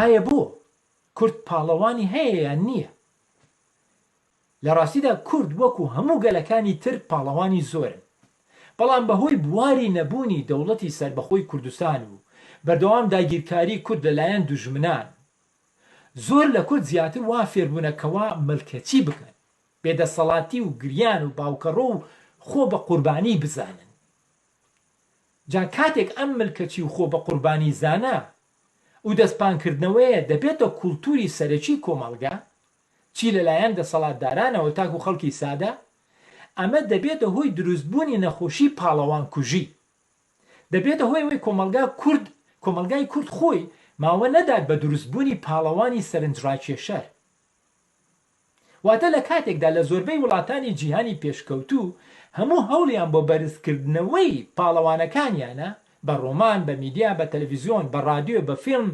ئایا بۆ کورد پاڵەوانی هەیە یان نییە؟ لە ڕاستیدا کورد وەکو هەموو گەلەکانی تر پاڵەوانی زۆرن، بەڵام بەهۆی بواری نەبوونی دەوڵەتی سەربەخۆی کوردستان و بەردەوام داگیرکاری کورد لەلایەن دوژمنان، زۆر لە کورد زیاتر وا فێربوونەکەوا ملکەچی بکەن، بێدەسەڵاتی و گریان و باوکەڕۆ و خۆ بە قوربانی بزانن. جا کاتێک ئەم ملکەچی و خۆ بە قوربانی زانە و دەستپانکردنەوەیە دەبێتە کوڵتوری سەرەکی کۆمەڵگا، چی لەلایەن دەسەڵاتدارانەوە تاکو خەڵکی سادە، ئەمە دەبێتە هۆی دروستبوونی نەخۆشی پاڵەوان کوژی، دەبێتە هۆی ئەوەی کۆمەلگای کورد خۆی ماوە نەدات بە دروستبوونی پاڵەوانی سەرنجڕاکێشەر. واتە لە کاتێکدا لە زۆربەی وڵاتانی جیهانی پێشکەوتوو هەموو هەوڵیان بۆ بەرزکردنەوەی پاڵەوانەکانیانە، بە ڕۆمان، بە میدیا، بە تەلەڤیزیۆن، بە رادیۆ، بە فیلم،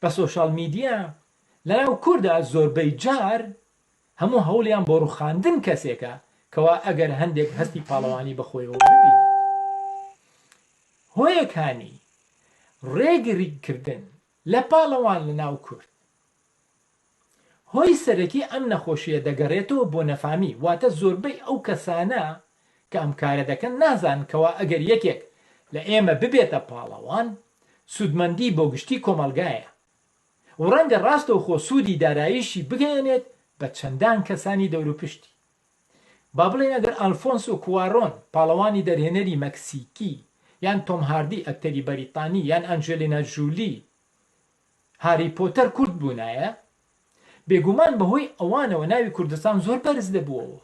بە سۆشال میدیا، لەناو کووردا زۆربەی جار هەموو هەوڵیان بۆ ڕوخاندن کەسێکە کەوا ئەگەر هەندێک هەستی پاڵەوانی بەخۆیەوە ببینێت. هۆیەکانی ڕێگریکردن لە پاڵەوان لە ناو کورد، هۆی سەرەکی ئەم نەخۆشیە دەگەڕێتەوە بۆ نەفامی، واتە زۆربەی ئەو کەسانە کە ئەم کارە دەکەن نازان کەوا ئەگەر یەکێک لە ئێمە ببێتە پاڵەوان سوودمەندی بۆ گشتی کۆمەلگایە و ڕەنگە ڕاستەوە خۆ سوودی داراییشی بگەێنێت بە چەندان کەسانی دەوروپشتی. با بڵێن ئەگەر ئەلفۆنسۆ کوارۆن پاڵەوانی دەرهێنەری مەکسیکی، یان تۆم هاردی ئەکتەری بەریتانی، یان ئەنجێلینا جولی هاری پۆتەر کورد بوونایە، بێگومان بەهۆی ئەوانەوە ناوی کوردستان زۆر بەرز دەبووەوە.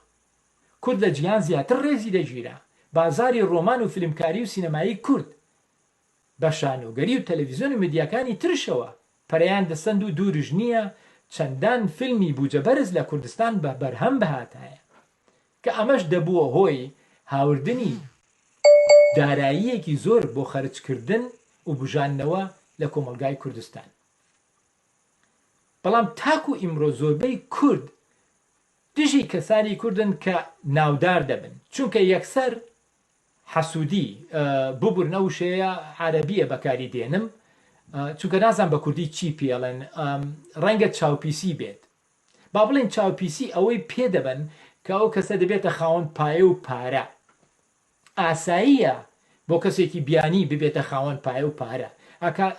کورد لە جیهان زیاتر ڕێزی دەگیرا، بازاری ڕۆمان و فیلمکاری و سینەمایی کورد بە شانۆگەری و تەلەڤیزیۆن و میدیاکانی ترشەوە پەرەیان دەسەند و دوورژ نییە چەندان فیلمی بوجە بەرز لە کوردستان بە بەرهەم بەهاتایە کە ئەمەش دەبووە هۆی هاوردنی داراییەکی زۆر بۆ خەرجکردن و بژاندنەوە لە کۆمەلگای کوردستان. بەڵام تاکو ئیمڕۆ زۆربەی کورد دژی کەسانی کوردن کە ناودار دەبن، چونکە یەکسەر حەسوودی ببورنە وشەیە عەرەبیە بەکاری دێنم، چونکە نازان بە کوردی چی پێڵێن، ڕەنگە چاوپیسی بێت. با بڵێن چاوپیسی ئەوەی پێدەبن کە ئەو کەسە دەبێتە خاوەن پایە و پارە. ئاساییە بۆ کەسێکی بیانی ببێتە خاوەن پایە و پارە،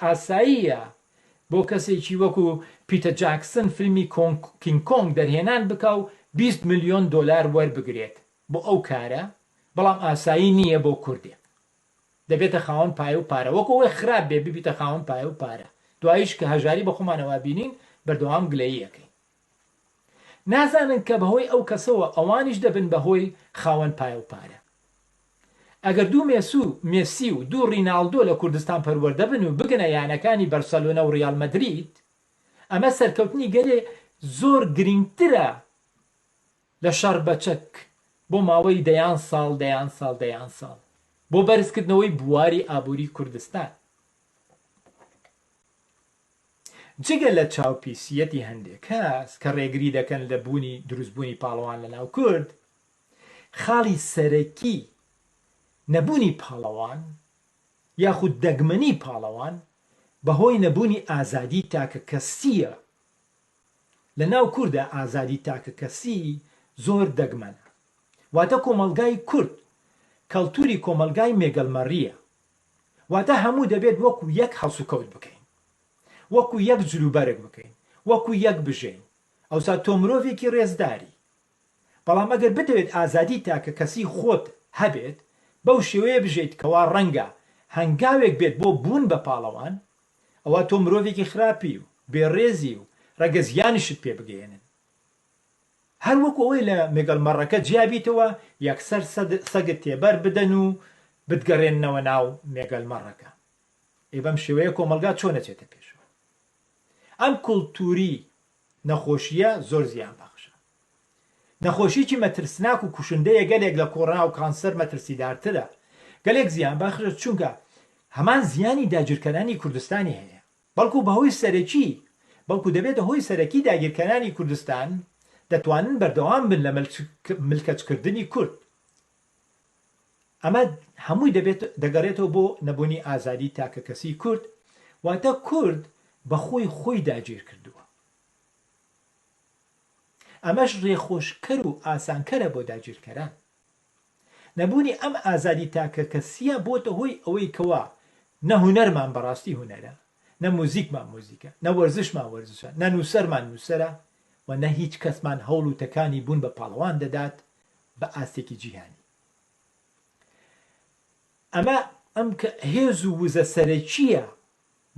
ئاساییە بۆ کەسێکی وەکو پیتە جاکسن فیلمی کینگ کۆنگ دەرهێنان بکە و 20 ملیۆن دۆلار وەربگرێت بۆ ئەو کارە، بەڵام ئاسایی نییە بۆ کوردێک دەبێتە خاوەن پایە و پارە، وەکو ئەوەی خراپ بێ ببیتە خاوەن پایە و پارە، دواییش کە هەژاری بە خۆمانەوە بینین بەردەوام گلەییەکەی. نازانن کە بەهۆی ئەو کەسەوە ئەوانیش دەبن بەهۆی خاوەن پایە و پارە. ئەگەر دوو مێسی و دوو ڕیناڵدۆ لە کوردستان پەروەردە بن و بگنە یانەکانی بەرسەلۆنە و ڕیال مەدرید، ئەمە سەرکەوتنی گەلێ زۆر گرنگترە لە شەڕ بەچەک بۆ ماوەی دەیان ساڵ بۆ بەرزکردنەوەی بواری ئابووری کوردستان. جگە لە چاوپیسیەتی هەندێک کەس کە ڕێگری دەکەن لە دروستبوونی پاڵەوان لە ناو کورد، خاڵی سەرەکی نەبوونی پاڵەوان یاخود دەگمەنی پاڵەوان بەهۆی نەبوونی ئازادی تاکە کەسیە. لە ناو کووردا ئازادی تاکە کەسی زۆر دەگمەنە، واتە کۆمەلگای کورد کەڵتوری کۆمەلگای مێگەلمەڕیە، واتە هەموو دەبێت وەکو یەک هەڵسوکەوت بکەین، وەکو یەک جلوبەرگ بکەین، وەکو یەک بژین. ئەوسا تۆ مرۆڤێکی ڕێزداری، بەڵام ئەگەر بتەوێت ئازادی تاکە کەسی خۆت هەبێت بەو شێوەیە بژیت کەوا ڕەنگە هەنگاوێک بێت بۆ بوون بە پاڵەوان، ئەوە تۆ مرۆڤێکی خراپی و بێڕێزی و ڕەگە زیانیشت پێ بگەێنن. هەر وەکو ئەوەی لە مێگەلمەڕەکە جیابیتەوە یەکسەر سەگت تێبەر بدەن و بتگەڕێننەوە ناو مێگەلمەڕەکە. بەم شێوەیە کۆمەلگا چۆن نەچێتە پێشەوە. ئەم کولتوری نەخۆشیە زۆر زیان بەخشە. نەخۆشیی مەترسناک و کوشندەیە گەلێک لە کۆڕۆنا و کانسەر مەترسیدارترە، گەلێک زیان بەخشە، چونکە هەمان زیانی داگیرکەرانی کوردستانی هەیە، بەڵکو بەهۆی سەرەکی بەڵکو دەبێتە هۆی سەرەکی داگیرکەرانی کوردستان دەتوانن بەردەوام بن لە ملکەچکردنی کورد. ئەمە هەمووی دەگەڕێتەوە بۆ نەبوونی ئازادی تاکە کەسی کورد، واتە کورد بە خۆی داگیر کردووە. ئەمەش ڕێخۆشکەر و ئاسانکەرە بۆ داگیرکەران. نەبوونی ئەم ئازادی تاکە کەسیە بۆتە هۆی ئەوەی کەوا نە هونەرمان بەڕاستی هونەرە، نە موزیکمان موزیکە، نە وەرزشمان وەرزشە، نە نووسەرمان نووسەرە، و نە هیچ کەسمان هەوڵ و تەکانی بوون بە پاڵەوان دەدات بە ئاستێکی جیهانی. ئەمە ئەم کە هێز و وزە سەرەکیە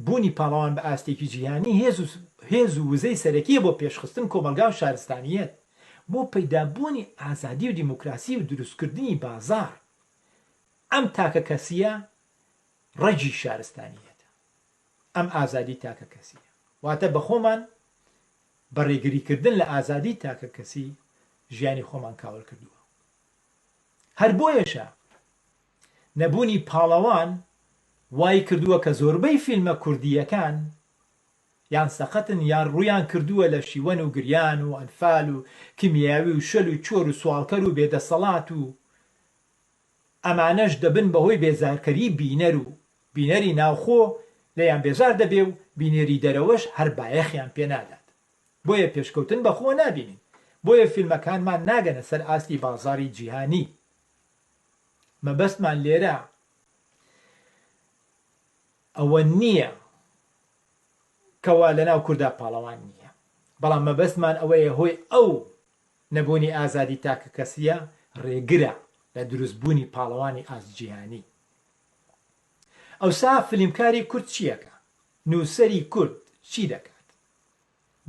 بوونی پاڵەوان بە ئاستێکی جیهانی، هێز و وزەی سەرەکیە بۆ پێشخستن کۆمەلگا و شارستانیەت، بۆ پەیدابوونی ئازادی و دیموکراسی و دروستکردنی بازار. ئەم تاکە کەسیە ڕەجی شارستانیەتە، ئەم ئازادی تاکە کەسیە. واتە بە خۆمان بە ڕێگریکردن لە ئازادی تاکە کەسی ژیانی خۆمان کاول کردووە. هەر بۆیەشە نەبوونی پاڵەوان وای کردووە کە زۆربەی فیلمە کوردیەکان یان سەقەتن یان ڕوویان کردووە لە شیوەن و گریان و ئەنفال و کیمیاوی و شەل و چۆر و سوالکەر و بێدەسەڵات و ئەمانەش دەبن بەهۆی بێزارکەری بینەر و بینەری ناوخۆ لەیان بێزار دەبێ و بینێری دەرەوەش هەر بایەخیان پێ نادات. بۆیە پێشکەوتن بەخۆ نابینین، بۆیە فیلمەکانمان ناگەنە سەر ئاستی بازاری جیهانی. مەبەستمان لێرە ئەوە نییە کەوا لەناو کووردا پاڵەوان نییە، بەڵام مەبەستمان ئەوەیە هۆی ئەو نەبوونی ئازادی تاکە کەسیە ڕێگرە لە دروستبوونی پاڵەوانی ئازجیهانی. ئەوسا فلیمکاری کورد چیەکە؟ نووسەری کورد چی دەکات؟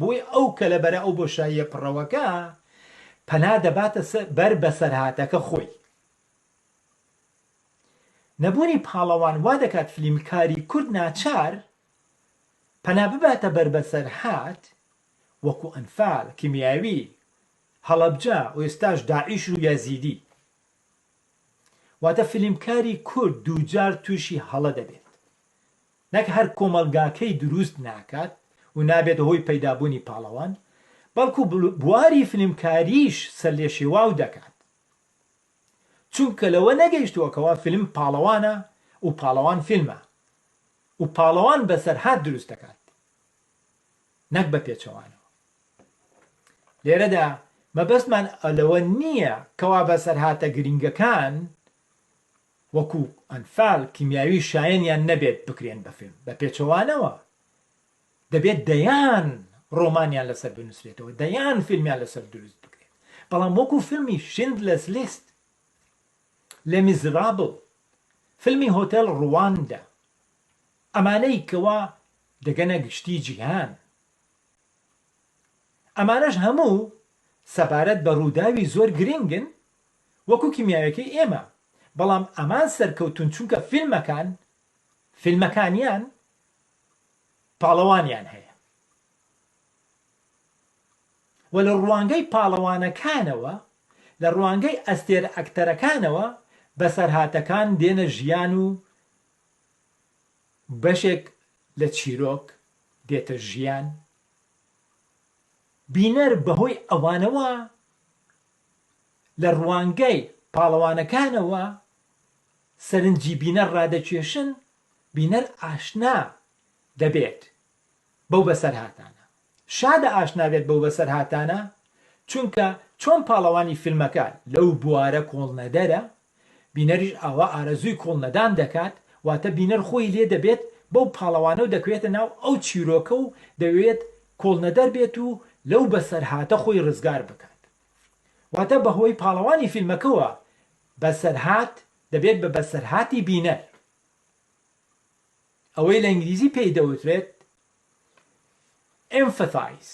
بۆی ئەو کە لەبەرە ئەو بۆشاییە پڕەوەکە پەنا دەباتە بەر بەسەرهاتەکە خۆی. نەبوونی پاڵەوان وا دەکات فلیمکاری کورد ناچار پەنا بباتە بەر بەسەرهات وەکو ئەنفال، کیمیاوی، هەڵەبجە و ئێستاش داعیش و یازیدی. واتە فلیمکاری کورد دووجار تووشی هەڵە دەبێت، نەک هەر کۆمەلگاکەی دروست ناکات و نابێت هۆی پەیدابوونی پاڵەوان، بەڵکو بواری فلیمکاریش سەرلێشێواو دەکات، چونکە لەوە نەگەیشتووەکەوە فیلم پاڵەوانە و پاڵەوان فیلمە و پاڵەوان بەسەرهات دروست دەکات نەک بە پێچەوانەوە. لێرەدا مەبەستمان لەوە نییە کەوا بەسەرهاتە گرنگەکان وەکو ئەنفال، کیمیاوی شایەنیان نەبێت بکرێن بە فیلم بە پێچەوانەوە، دەبێت دەیان ڕۆمانیان لەسەر بنووسرێتەوە، دەیان فیلمیان لەسەر دروست بکرێت. بەڵام وەکو فیلمی شیندلەرز لیست، لێ میزرابڵ، فیلمی هۆتێل ڕواندا، ئەمانەی کەوا دەگەنە گشتی جیهان، ئەمانەش هەموو سەبارەت بە ڕووداوی زۆر گرنگن وەکو کیمیاویەکەی ئێمە، بەڵام ئەمان سەرکەوتون چونکە فیلمەکانیان پاڵەوانیان هەیە. و لە ڕوانگەی پاڵەوانەکانەوە، لە ڕوانگەی ئەستێر ئەکتەرەکانەوە بەسەرهاتەکان دێنە ژیان و بەشێک لە چیرۆک دێتە ژیان. بینەر بەهۆی ئەوانەوە لە ڕوانگەی پاڵەوانەکانەوە سەرنجی بینەر ڕادەکێشن، بینەر ئاشنا دەبێت بەو بەسەرهاتانە، شادە ئاشنا بێت بەو بەسەرهاتانە، چونکە چۆن پاڵەوانی فیلمەکان لەو بوارە کۆڵنەدەرە، بینەریش ئاوا ئارەزووی کۆڵنەدان دەکات، واتە بینەر خۆی لێ دەبێت بەو پاڵەوانە و دەکوێتە ناو ئەو چیرۆکە و دەوێت کۆڵنەدەر بێت و لەو بەسەرهاتە خۆی ڕزگار بکات. واتە بەهۆی پاڵەوانی فیلمەکەوە بەسەرهات دەبێت بە بەسەرهاتی بینەر. ئەوەی لە ئینگلیزی پێی دەوترێت empathize،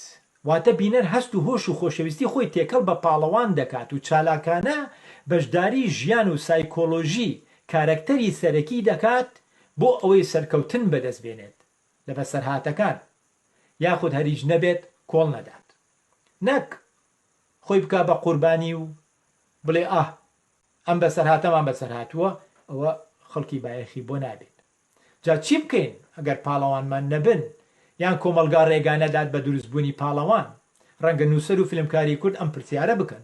واتە بینەر هەست و هۆش و خۆشەویستی خۆی تێکەڵ بە پاڵەوان دەکات و چالاکانە بەشداری ژیان و سایکۆلۆژی کارەکتەری سەرەکی دەکات بۆ ئەوەی سەرکەوتن بەدەست بێنێت لە بەسەرهاتەکان، یاخود هەریج نەبێت کۆڵ نەدات، نەک خۆی بکا بە قوربانی و بڵێ ئەم بەسەرهاتەمان بەسەرهاتووە، ئەوە خەڵکی بایەخی بۆ نابێت. جا چی بکەین ئەگەر پاڵەوانمان نەبن یان کۆمەلگا ڕێگانەدات بە دروستبوونی پاڵەوان؟ ڕەنگە نووسەر و فیلمکاری کورد ئەم پرسیارە بکەن.